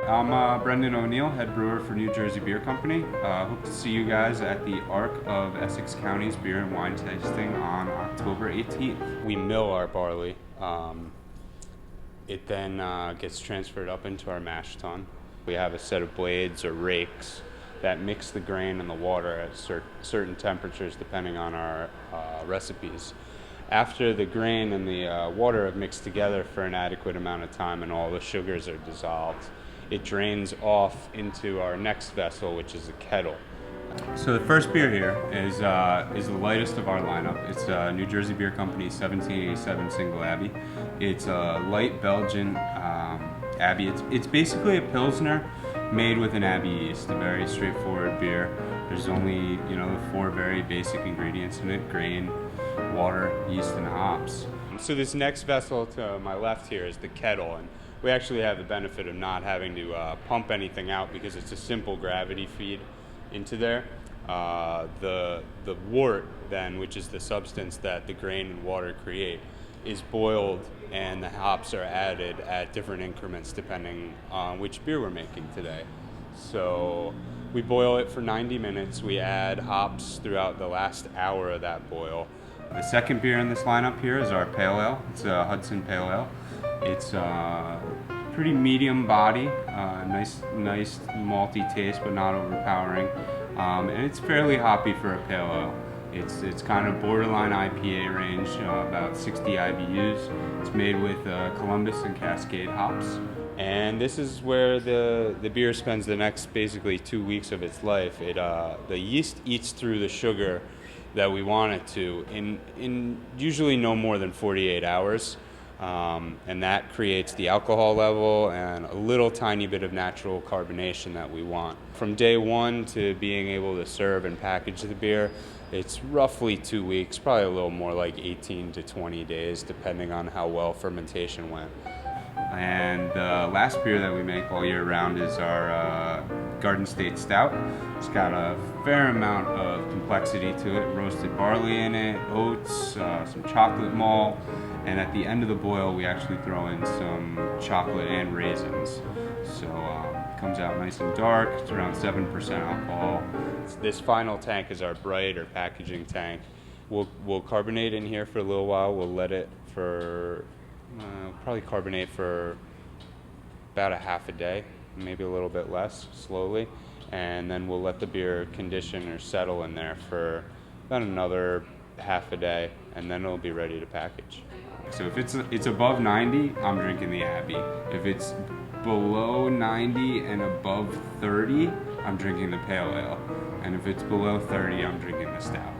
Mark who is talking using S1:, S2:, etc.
S1: I'm Brendan O'Neill, head brewer for New Jersey Beer Company. Hope to see you guys at the Arc of Essex County's beer and wine tasting on October 18th. We mill our barley. It then gets transferred up into our mash tun. We have a set of blades or rakes that mix the grain and the water at certain temperatures depending on our recipes. After the grain and the water have mixed together for an adequate amount of time and all the sugars are dissolved, it drains off into our next vessel, which is a kettle. So the first beer here is the lightest of our lineup. It's New Jersey Beer Company 1787 Single Abbey. It's a light Belgian Abbey. It's basically a Pilsner made with an Abbey yeast, a very straightforward beer. There's only, the four very basic ingredients in it: grain, water, yeast, and hops. So this next vessel to my left here is the kettle, and we actually have the benefit of not having to pump anything out because it's a simple gravity feed into there. The wort then, which is the substance that the grain and water create, is boiled and the hops are added at different increments depending on which beer we're making today. So we boil it for 90 minutes. We add hops throughout the last hour of that boil. The second beer in this lineup here is our Pale Ale. It's a Hudson Pale Ale. It's pretty medium body, nice malty taste, but not overpowering. And it's fairly hoppy for a Pale Ale. It's kind of borderline IPA range, about 60 IBUs. It's made with Columbus and Cascade hops. And this is where the beer spends the next basically 2 weeks of its life. The yeast eats through the sugar that we want it to in usually no more than 48 hours. And that creates the alcohol level and a little tiny bit of natural carbonation that we want. From day one to being able to serve and package the beer, it's roughly 2 weeks, probably a little more like 18 to 20 days, depending on how well fermentation went. And the last beer that we make all year round is our Garden State Stout. It's got a fair amount of complexity to it: roasted barley in it, oats, some chocolate malt, and at the end of the boil we actually throw in some chocolate and raisins. So it comes out nice and dark. It's around 7% alcohol. This final tank is our bright or packaging tank. We'll carbonate in here for a little while. We'll let it for probably carbonate for about a half a day, maybe a little bit less, slowly, and then we'll let the beer condition or settle in there for about another half a day, and then it'll be ready to package. So if it's above 90, I'm drinking the Abbey. If it's below 90 and above 30, I'm drinking the Pale Ale. And if it's below 30, I'm drinking the Stout.